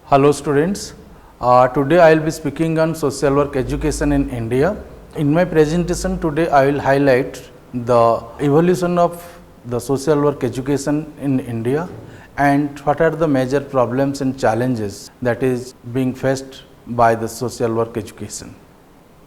Hello students, today I will be speaking on social work education in India. In my presentation today I will highlight the evolution of the social work education in India and what are the major problems and challenges that is being faced by the social work education.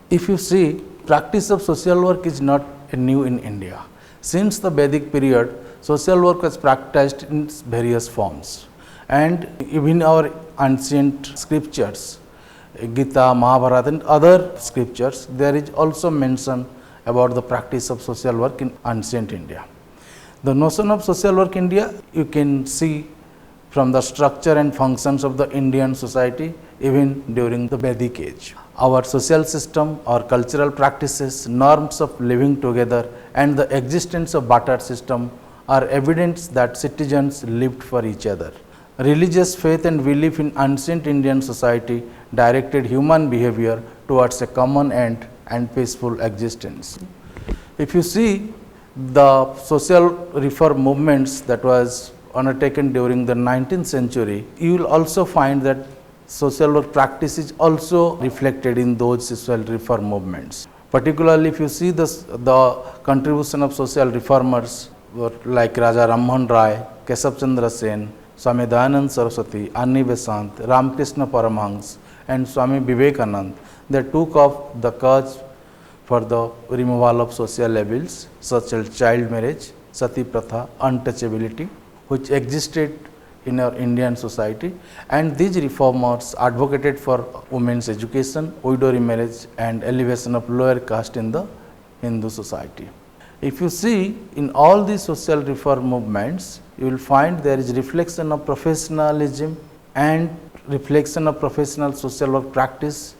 If you see, practice of social work is not new in India. Since the Vedic period, social work was practiced in various forms, and even our ancient scriptures, Gita, Mahabharata and other scriptures, there is also mention about the practice of social work in ancient India. The notion of social work in India you can see from the structure and functions of the Indian society even during the Vedic age. Our social system, our cultural practices, norms of living together and the existence of barter system are evidence that citizens lived for each other. Religious faith and belief in ancient Indian society directed human behavior towards a common end and peaceful existence. If you see the social reform movements that was undertaken during the 19th century, you will also find that social work practice is also reflected in those social reform movements. Particularly if you see the contribution of social reformers like Raja Rammohan Rai, Keshav Chandra Sen, Swami Dayanand Saraswati, Anni Besant, Ramakrishna Paramhans and Swami Vivekanand, they took up the cause for the removal of social evils such as child marriage, sati pratha, untouchability, which existed in our Indian society, and these reformers advocated for women's education, widow remarriage and elevation of lower caste in the Hindu society. If you see in all these social reform movements, you will find there is reflection of professionalism and reflection of professional social work practice.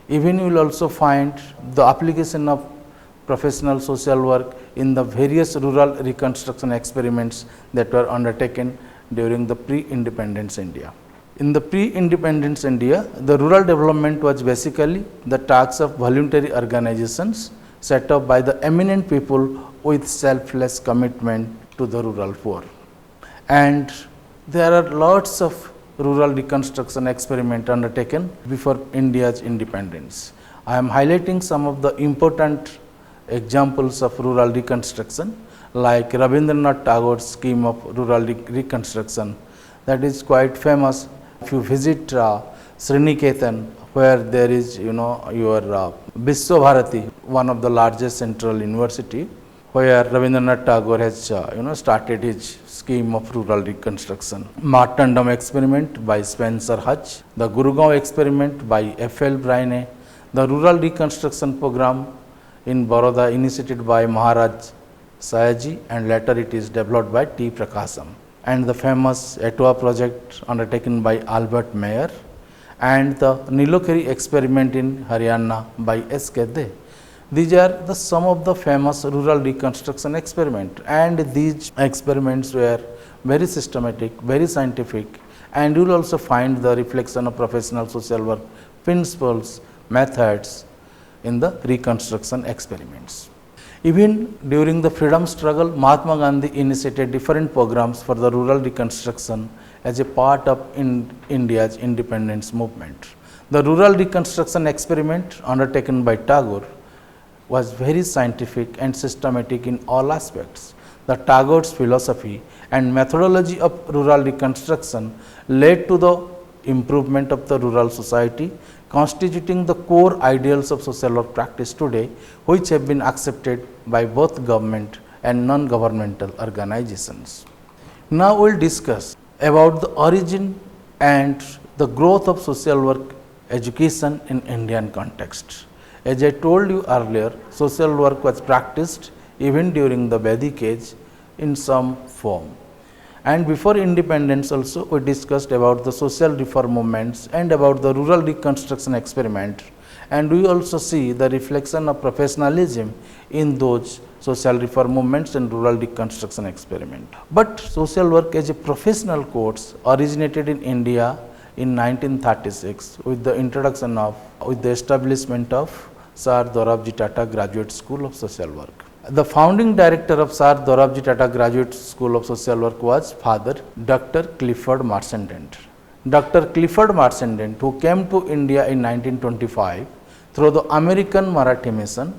Even you will also find the application of professional social work in the various rural reconstruction experiments that were undertaken during the pre-independence India. In the pre-independence India, the rural development was basically the task of voluntary organizations set up by the eminent people with selfless commitment to the rural poor. And there are lots of rural reconstruction experiments undertaken before India's independence. I am highlighting some of the important examples of rural reconstruction, like Rabindranath Tagore's scheme of rural reconstruction, that is quite famous. If you visit Sriniketan, where there is your BSWOL, one of the largest central university, where Rabindranath Tagore has started his scheme of rural reconstruction. Martyrdom experiment by Spencer Hutch, the Gurugaon experiment by F.L. Braine, the rural reconstruction program in Baroda initiated by Maharaj Sayaji and later it is developed by T. Prakasam, and the famous Etwa project undertaken by Albert Mayer and the Nilokeri experiment in Haryana by S. Kedde. These are some of the famous rural reconstruction experiments, and these experiments were very systematic, very scientific, and you will also find the reflection of professional social work principles, methods in the reconstruction experiments. Even during the freedom struggle, Mahatma Gandhi initiated different programs for the rural reconstruction as a part of India's independence movement. The rural reconstruction experiment undertaken by Tagore was very scientific and systematic in all aspects. The Tagore's philosophy and methodology of rural reconstruction led to the improvement of the rural society, constituting the core ideals of social work practice today, which have been accepted by both government and non-governmental organizations. Now we will discuss about the origin and the growth of social work education in Indian context. As I told you earlier, social work was practiced even during the Vedic age in some form. And before independence also we discussed about the social reform movements and about the rural reconstruction experiment, and we also see the reflection of professionalism in those social reform movements and rural reconstruction experiment. But social work as a professional course originated in India in 1936 with the establishment of Sir Dorabji Tata Graduate School of Social Work. The founding director of Sir Dorabji Tata Graduate School of Social Work was Father Dr. Clifford Marchant, Dr. Clifford Marcendant, who came to India in 1925 through the American Marathi Mission,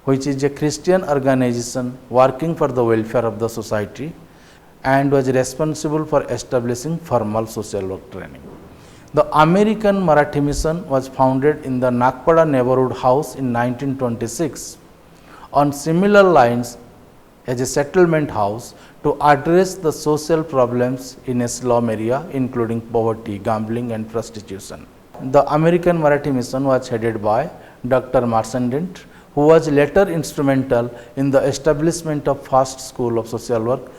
which is a Christian organization working for the welfare of the society, and was responsible for establishing formal social work training. The American Marathi Mission was founded in the Nagpada neighborhood house in 1926 on similar lines as a settlement house to address the social problems in a slum area, including poverty, gambling and prostitution. The American Marathi Mission was headed by Dr. Marcendant, who was later instrumental in the establishment of first school of social work,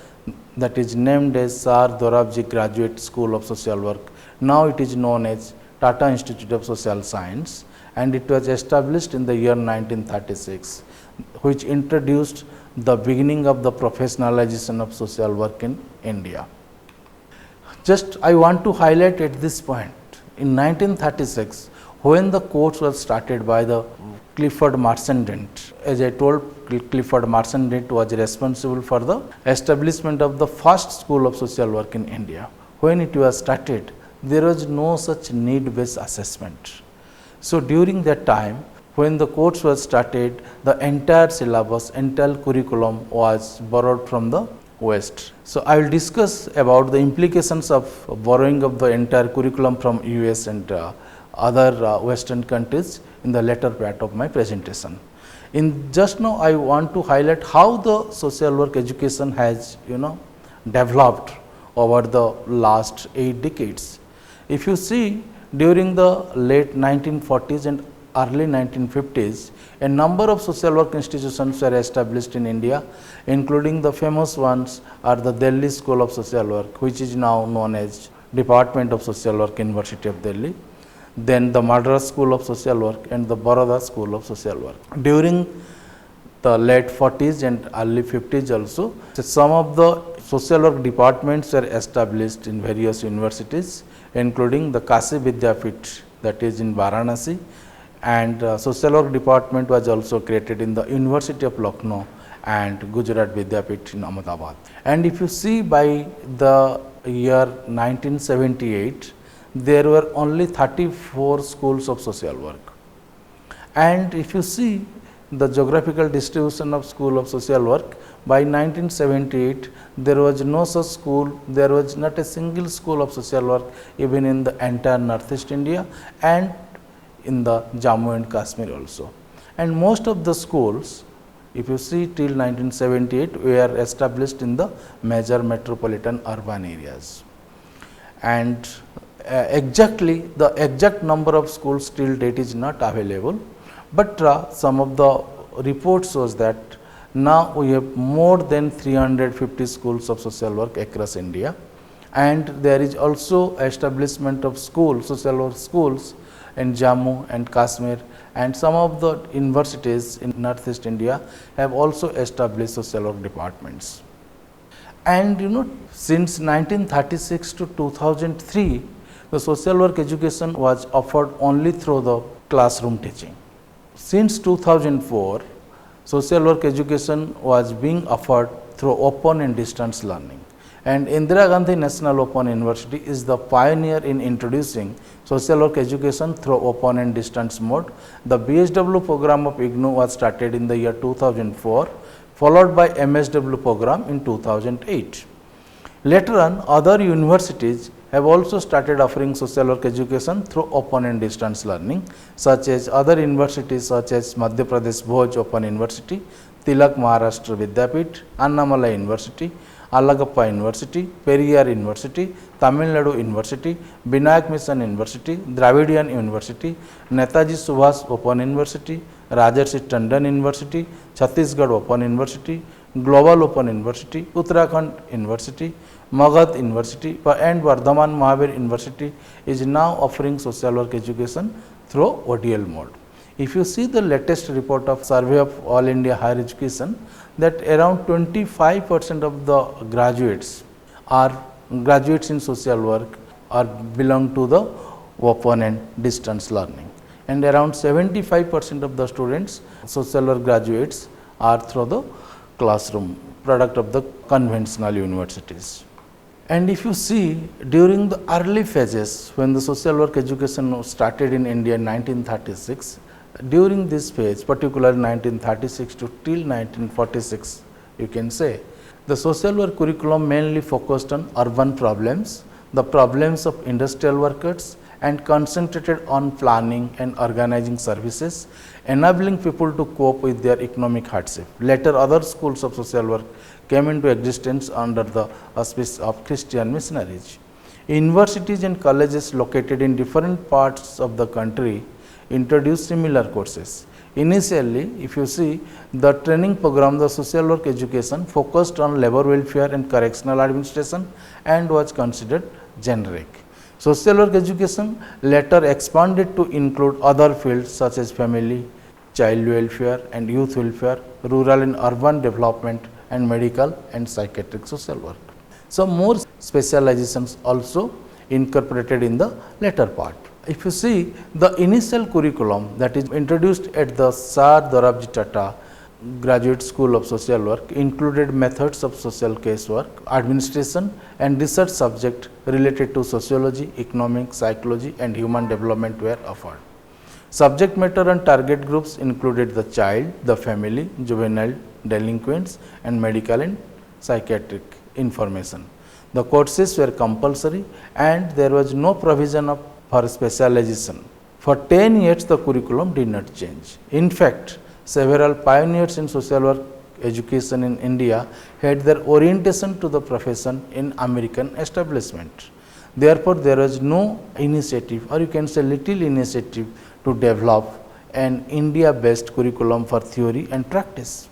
that is named as Sar Dorabji Graduate School of Social Work. Now it is known as Tata Institute of Social Science, and it was established in the year 1936, which introduced the beginning of the professionalization of social work in India. Just I want to highlight at this point, in 1936, when the course was started by the Clifford Marcendant, as I told, Clifford Marcendant was responsible for the establishment of the first school of social work in India. When it was started, there was no such need-based assessment. So during that time, when the course was started, the entire syllabus, entire curriculum was borrowed from the West. So I will discuss about the implications of borrowing of the entire curriculum from US and other Western countries in the later part of my presentation. In just now, I want to highlight how the social work education has developed over the last 8 decades. If you see, during the late 1940s and early 1950s, a number of social work institutions were established in India, including the famous ones are the Delhi School of Social Work, which is now known as Department of Social Work, University of Delhi, then the Madras School of Social Work and the Baroda School of Social Work. During the late 40s and early 50s also, some of the social work departments were established in various universities, including the Kashi Vidyapit, that is in Varanasi, and social work department was also created in the University of Lucknow and Gujarat Vidyapit in Ahmedabad. And if you see, by the year 1978, there were only 34 schools of social work. And if you see the geographical distribution of school of social work, by 1978, there was no such school, there was not a single school of social work even in the entire Northeast India and in the Jammu and Kashmir also. And most of the schools, if you see till 1978, were established in the major metropolitan urban areas. And exactly the exact number of schools till date is not available, but some of the reports shows that now we have more than 350 schools of social work across India, and there is also establishment of schools, social work schools in Jammu and Kashmir, and some of the universities in Northeast India have also established social work departments. And since 1936 to 2003, the social work education was offered only through the classroom teaching. Since 2004, social work education was being offered through open and distance learning. And Indira Gandhi National Open University is the pioneer in introducing social work education through open and distance mode. The BSWOL program of IGNOU was started in the year 2004, followed by MSW program in 2008. Later on, other universities have also started offering social work education through open and distance learning, such as other universities such as Madhya Pradesh Bhoj Open University, Tilak Maharashtra Vidyapit, Annamalai University, Alagappa University, Periyar University, Tamil Nadu University, Binayak Mission University, Dravidian University, Netaji Subhas Open University, Rajarshi Tandon University, Chhattisgarh Open University, Global Open University, Uttarakhand University, Magadh University and Vardhaman Mahavir University is now offering social work education through ODL mode. If you see the latest report of Survey of All India Higher Education, that around 25% of the graduates in social work belong to the open and distance learning, and around 75% of the students, social work graduates, are through the classroom, product of the conventional universities. And if you see, during the early phases, when the social work education was started in India in 1936, during this phase, particularly 1936 to till 1946, you can say, the social work curriculum mainly focused on urban problems, the problems of industrial workers, and concentrated on planning and organizing services, enabling people to cope with their economic hardship. Later, other schools of social work came into existence under the auspice of Christian missionaries. Universities and colleges located in different parts of the country introduced similar courses. Initially, if you see, the training program, the social work education focused on labor welfare and correctional administration and was considered generic. Social work education later expanded to include other fields such as family, child welfare and youth welfare, rural and urban development, and medical and psychiatric social work. So, more specializations also incorporated in the later part. If you see, the initial curriculum that is introduced at the Sir Dorabji Tata Graduate School of Social Work included methods of social casework, administration and research subject related to sociology, economics, psychology and human development were offered. Subject matter and target groups included the child, the family, juvenile delinquents and medical and psychiatric information. The courses were compulsory and there was no provision for specialization. For 10 years the curriculum did not change. In fact, several pioneers in social work education in India had their orientation to the profession in American establishment. Therefore, there was no initiative or you can say little initiative to develop an India-based curriculum for theory and practice.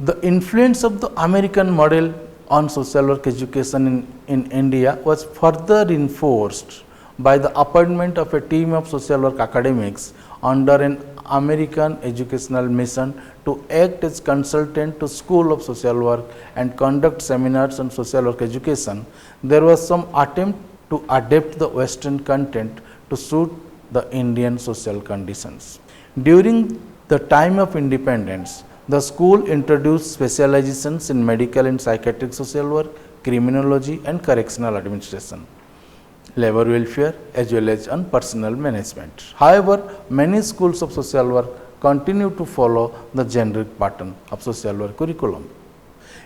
The influence of the American model on social work education in India was further reinforced by the appointment of a team of social work academics under an American educational mission to act as consultant to School of Social Work and conduct seminars on social work education. There was some attempt to adapt the Western content to suit the Indian social conditions. During the time of independence, the school introduced specializations in medical and psychiatric social work, criminology and correctional administration, labor welfare as well as on personnel management. However, many schools of social work continue to follow the generic pattern of social work curriculum.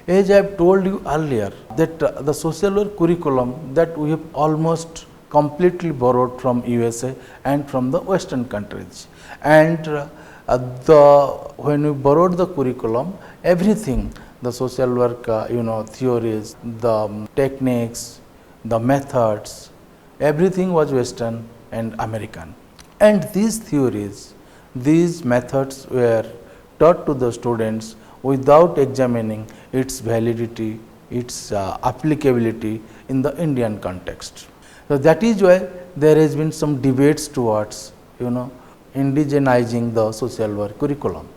As I have told you earlier that the social work curriculum that we have almost completely borrowed from USA and from the Western countries, and when we borrowed the curriculum, everything, the social work theories, the techniques, the methods, everything was Western and American. And these theories, these methods were taught to the students without examining its validity, its applicability in the Indian context. So, that is why there has been some debates towards indigenizing the social work curriculum.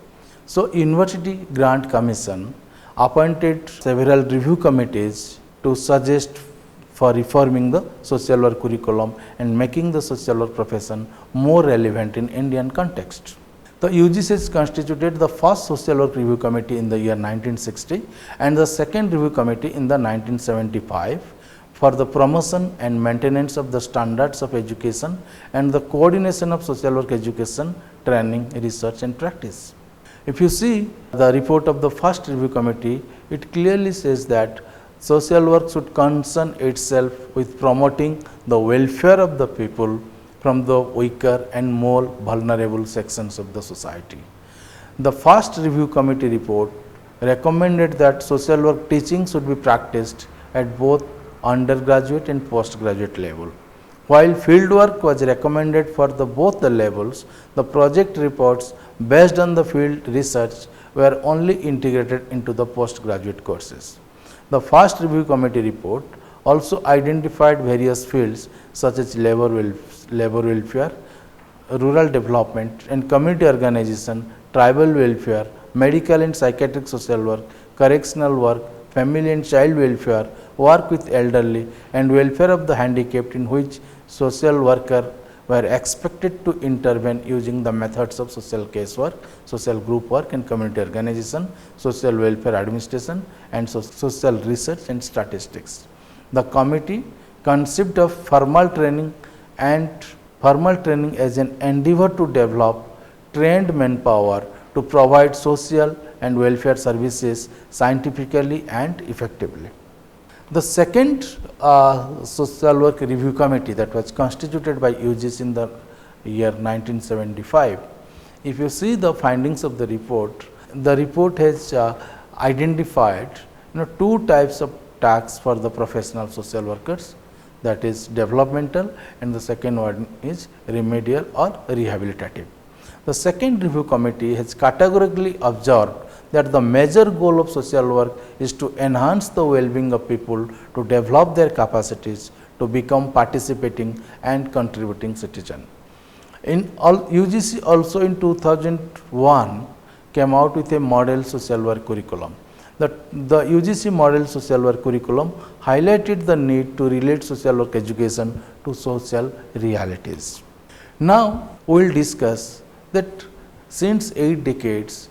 So, University Grant Commission appointed several review committees to suggest for reforming the social work curriculum and making the social work profession more relevant in Indian context. The UGC constituted the first social work review committee in the year 1960 and the second review committee in the 1975 for the promotion and maintenance of the standards of education and the coordination of social work education, training, research and practice. If you see the report of the first review committee, it clearly says that social work should concern itself with promoting the welfare of the people from the weaker and more vulnerable sections of the society. The first review committee report recommended that social work teaching should be practiced at both undergraduate and postgraduate level. While field work was recommended for both the levels, the project reports based on the field research were only integrated into the postgraduate courses. The first review committee report also identified various fields such as labor welfare, rural development and community organization, tribal welfare, medical and psychiatric social work, correctional work, family and child welfare, work with elderly and welfare of the handicapped, in which social workers were expected to intervene using the methods of social casework, social group work and community organization, social welfare administration and social research and statistics. The committee conceived of formal training as an endeavor to develop trained manpower to provide social and welfare services scientifically and effectively. The second social work review committee that was constituted by UGC in the year 1975, if you see the findings of the report has identified two types of tasks for the professional social workers, that is developmental, and the second one is remedial or rehabilitative. The second review committee has categorically observed that the major goal of social work is to enhance the well-being of people, to develop their capacities to become participating and contributing citizen. UGC also in 2001 came out with a model social work curriculum. The UGC model social work curriculum highlighted the need to relate social work education to social realities. Now, we will discuss that since 8 decades,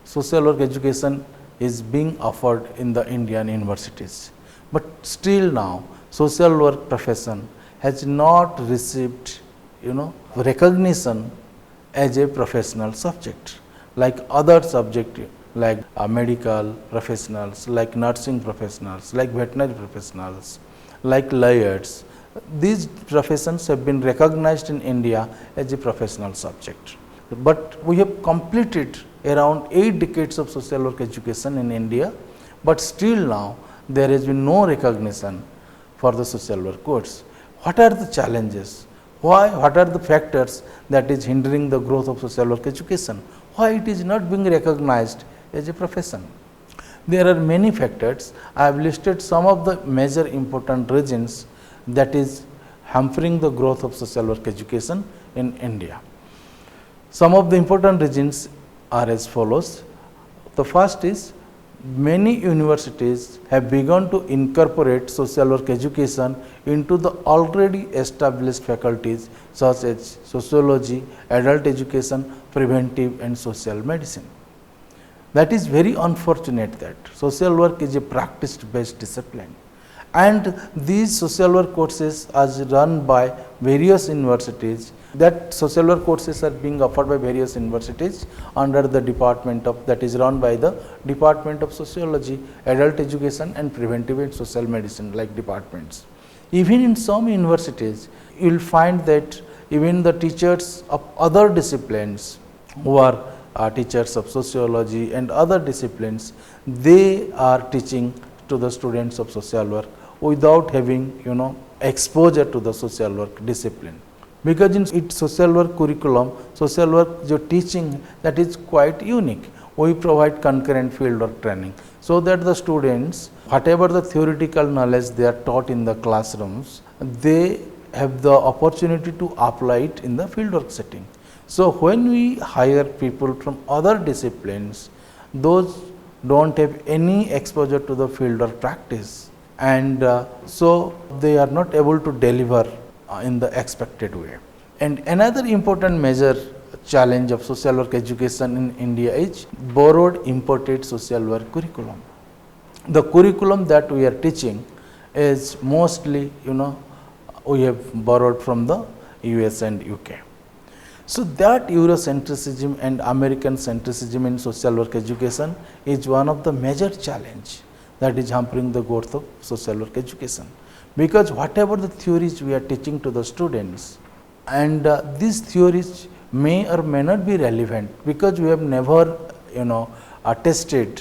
social work education is being offered in the Indian universities, but still now social work profession has not received recognition as a professional subject like other subject like medical professionals, like nursing professionals, like veterinary professionals, like lawyers. These professions have been recognized in India as a professional subject. But we have completed around 8 decades of social work education in India, but still now there has been no recognition for the social work course. What are the challenges? Why? What are the factors that is hindering the growth of social work education? Why it is not being recognized as a profession? There are many factors. I have listed some of the major important reasons that is hampering the growth of social work education in India. Some of the important reasons are as follows. The first is many universities have begun to incorporate social work education into the already established faculties such as sociology, adult education, preventive and social medicine. That is very unfortunate that social work is a practice based discipline, and these social work courses are run by various universities. That social work courses are being offered by various universities under the department of, that is run by the Department of Sociology, Adult Education and Preventive and Social Medicine like departments. Even in some universities, you will find that even the teachers of other disciplines who are teachers of sociology and other disciplines, they are teaching to the students of social work without having exposure to the social work discipline. Because in its social work curriculum, social work teaching that is quite unique. We provide concurrent field work training so that the students, whatever the theoretical knowledge they are taught in the classrooms, they have the opportunity to apply it in the field work setting. So when we hire people from other disciplines, those don't have any exposure to the field work practice, and so they are not able to deliver in the expected way. And another important major challenge of social work education in India is borrowed imported social work curriculum. The curriculum that we are teaching is mostly we have borrowed from the US and UK. So that Eurocentrism and American centricism in social work education is one of the major challenge that is hampering the growth of social work education. Because whatever the theories we are teaching to the students, and these theories may or may not be relevant, because we have never tested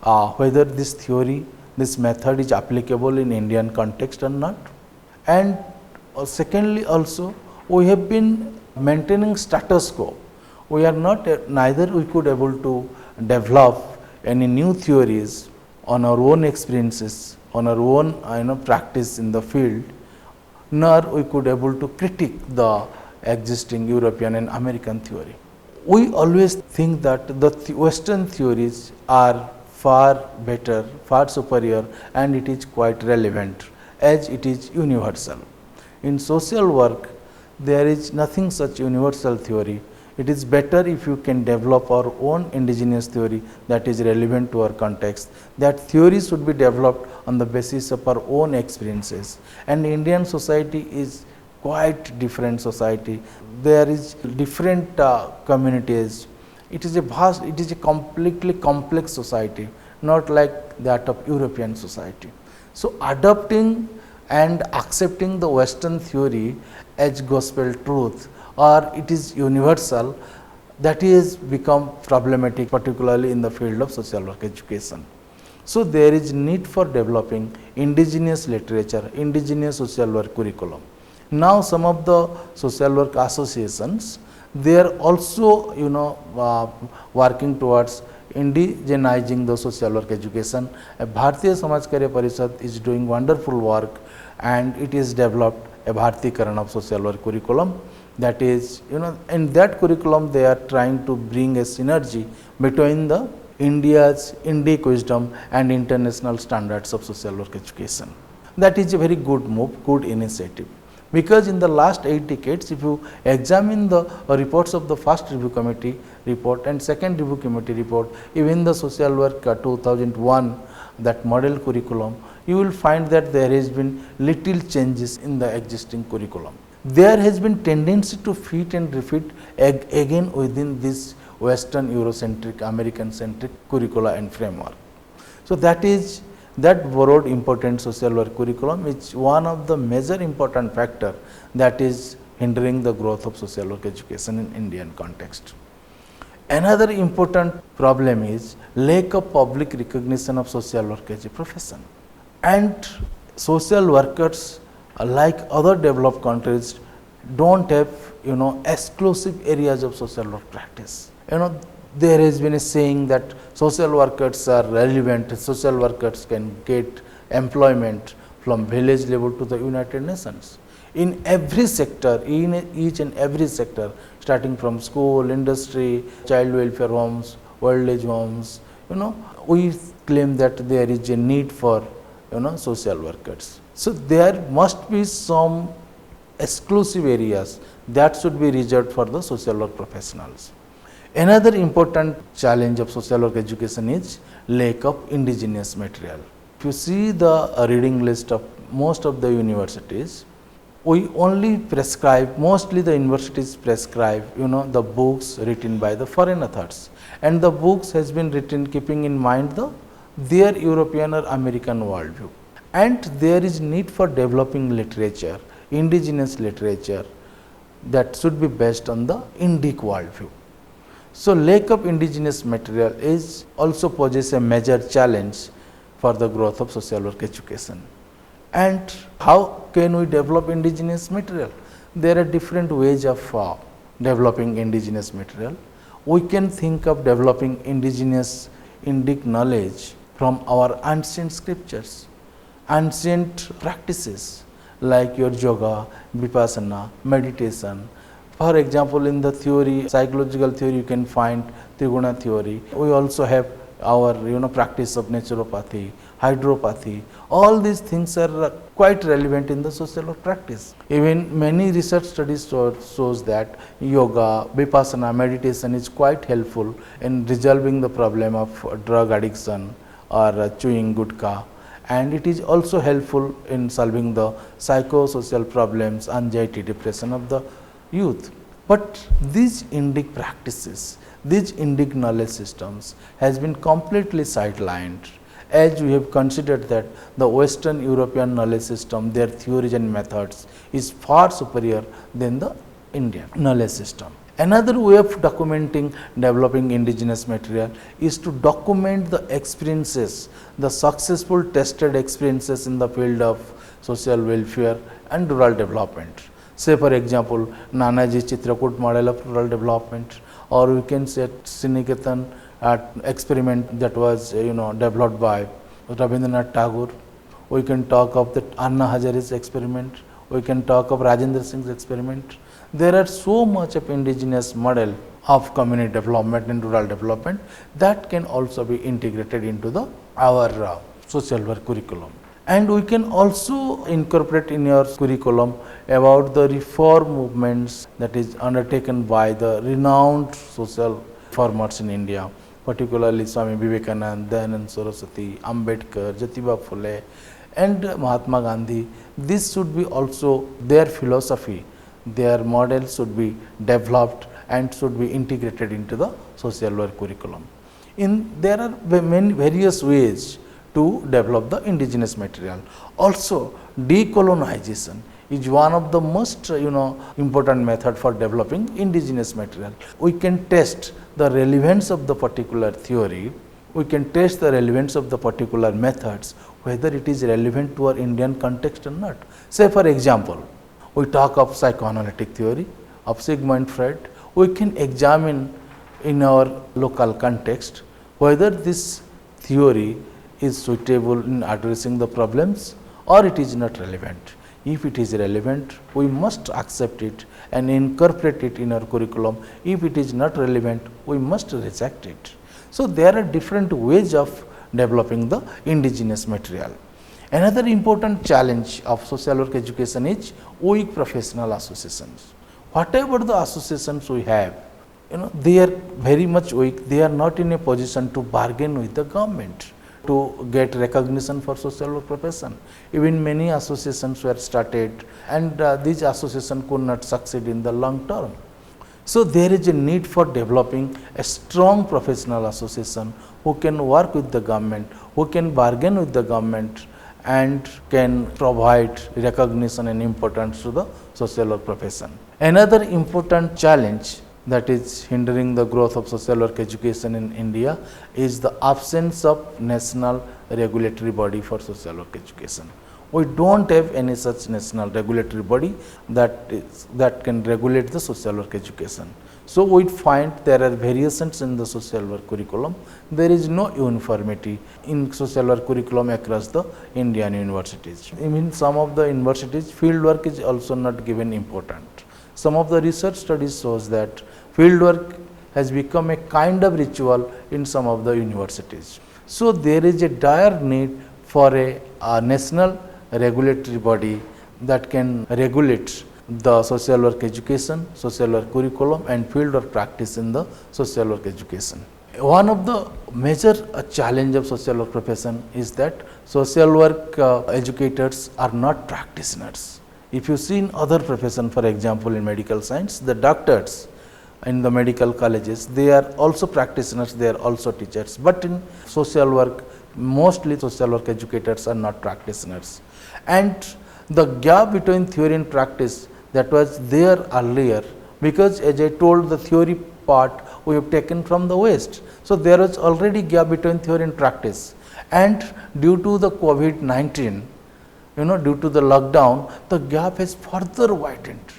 whether this theory, this method is applicable in Indian context or not. And secondly also, we have been maintaining status quo. We are not, neither we could able to develop any new theories on our own experiences, on our own practice in the field, nor we could able to critique the existing European and American theory. We always think that the Western theories are far better, far superior, and it is quite relevant as it is universal. In social work, there is nothing such universal theory. it is better if you can develop our own indigenous theory that is relevant to our context. That theory should be developed on the basis of our own experiences. And Indian society is quite different society. There is different communities. It is a completely complex society, not like that of European society. So adopting and accepting the Western theory as gospel truth, or it is universal, that is become problematic, particularly in the field of social work education. So there is need for developing indigenous literature, indigenous social work curriculum. Now some of the social work associations, they are also working towards indigenizing the social work education. Bharatiya Samaj Karya Parishad is doing wonderful work, and it is developed a Bhartikaran of social work curriculum. That is, in that curriculum they are trying to bring a synergy between the India's Indic wisdom and international standards of social work education. That is a very good move, good initiative. Because in the last 8 decades, if you examine the reports of the first review committee report and second review committee report, even the social work 2001, that model curriculum, you will find that there has been little changes in the existing curriculum. There has been tendency to fit and refit again within this Western Eurocentric, American centric curricula and framework. So that borrowed important social work curriculum is one of the major important factor that is hindering the growth of social work education in Indian context. Another important problem is lack of public recognition of social work as a profession. And social workers, like other developed countries, don't have exclusive areas of social work practice. There has been a saying that social workers are relevant, social workers can get employment from village level to the United Nations. In every sector, in each and every sector, starting from school, industry, child welfare homes, old age homes, we claim that there is a need for social workers. So there must be some exclusive areas that should be reserved for the social work professionals. Another important challenge of social work education is lack of indigenous material. If you see the reading list of most of the universities, we only prescribe, mostly the universities prescribe, the books written by the foreign authors, and the books has been written keeping in mind their European or American worldview. And there is need for developing literature, indigenous literature, that should be based on the Indic worldview. So lack of indigenous material is also poses a major challenge for the growth of social work education. And how can we develop indigenous material? There are different ways of developing indigenous material. We can think of developing indigenous Indic knowledge from our ancient scriptures, ancient practices like your yoga, vipassana, meditation. For example, in the theory, psychological theory, you can find Triguna theory. We also have our practice of naturopathy, hydropathy. All these things are quite relevant in the social work practice. Even many research studies shows that yoga, vipassana, meditation is quite helpful in resolving the problem of drug addiction or chewing gutka. And it is also helpful in solving the psychosocial problems, anxiety, depression of the youth. But these Indic practices, these Indic knowledge systems has been completely sidelined, as we have considered that the Western European knowledge system, their theories and methods is far superior than the Indian knowledge system. Another way of documenting developing indigenous material is to document the experiences, the successful tested experiences in the field of social welfare and rural development. Say for example, Nanaji Chitrakoot model of rural development, or we can say Sriniketan experiment that was developed by Rabindranath Tagore. We can talk of the Anna Hazare's experiment. We can talk of Rajendra Singh's experiment. There are so much of indigenous model of community development and rural development that can also be integrated into our social work curriculum. And we can also incorporate in your curriculum about the reform movements that is undertaken by the renowned social reformers in India, particularly Swami Vivekananda, Dayanand Saraswati, Ambedkar, Jyotiba Phule and Mahatma Gandhi. This should be also their philosophy, their models should be developed and should be integrated into the social work curriculum. There are many various ways to develop the indigenous material. Also, decolonization is one of the most important method for developing indigenous material. We can test the relevance of the particular theory, we can test the relevance of the particular methods, whether it is relevant to our Indian context or not. Say for example, we talk of psychoanalytic theory of Sigmund Freud, we can examine in our local context whether this theory is suitable in addressing the problems or it is not relevant. If it is relevant, we must accept it and incorporate it in our curriculum. If it is not relevant, we must reject it. So, there are different ways of developing the indigenous material. Another important challenge of social work education is weak professional associations. Whatever the associations we have, they are very much weak, they are not in a position to bargain with the government to get recognition for social work profession. Even many associations were started and these associations could not succeed in the long term. So, there is a need for developing a strong professional association who can work with the government, who can bargain with the government and can provide recognition and importance to the social work profession. Another important challenge that is hindering the growth of social work education in India is the absence of national regulatory body for social work education. We do not have any such national regulatory body that can regulate the social work education. So, we find there are variations in the social work curriculum. There is no uniformity in social work curriculum across the Indian universities. In some of the universities, field work is also not given important. Some of the research studies shows that field work has become a kind of ritual in some of the universities. So, there is a dire need for a national regulatory body that can regulate the social work education, social work curriculum and field work practice in the social work education. One of the major challenge of social work profession is that social work educators are not practitioners. If you see in other profession, for example, in medical science, the doctors in the medical colleges, they are also practitioners, they are also teachers, but in social work, mostly social work educators are not practitioners. And the gap between theory and practice that was there earlier, because as I told, the theory part we have taken from the West. So, there was already gap between theory and practice, and due to the COVID-19, due to the lockdown, the gap has further widened,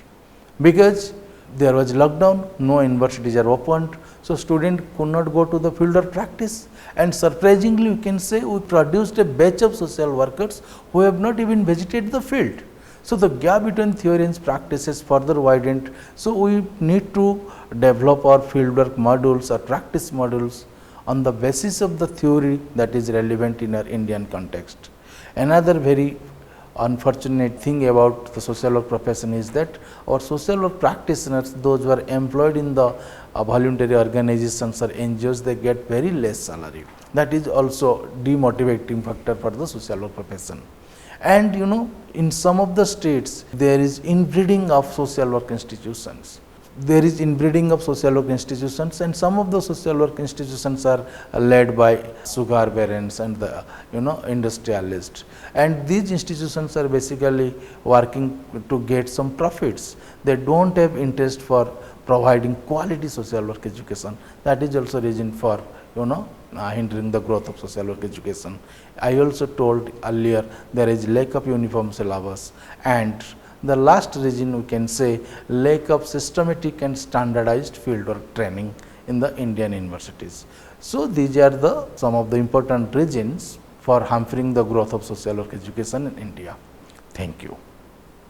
because there was lockdown, no universities are opened. So, students could not go to the field of practice, and surprisingly we can say we produced a batch of social workers who have not even visited the field. So, the gap between theory and practice is further widened. So, we need to develop our field work modules or practice modules on the basis of the theory that is relevant in our Indian context. Another very unfortunate thing about the social work profession is that our social work practitioners, those who are employed in the voluntary organizations or NGOs, they get very less salary. That is also demotivating factor for the social work profession. And in some of the states, there is inbreeding of social work institutions. There is inbreeding of social work institutions, and some of the social work institutions are led by sugar barons and the industrialists, and these institutions are basically working to get some profits. They do not have interest for providing quality social work education. That is also reason for hindering the growth of social work education. I also told earlier, there is lack of uniform syllabus, and the last reason we can say lack of systematic and standardized fieldwork training in the Indian universities. So, these are some of the important reasons for hampering the growth of social work education in India. Thank you.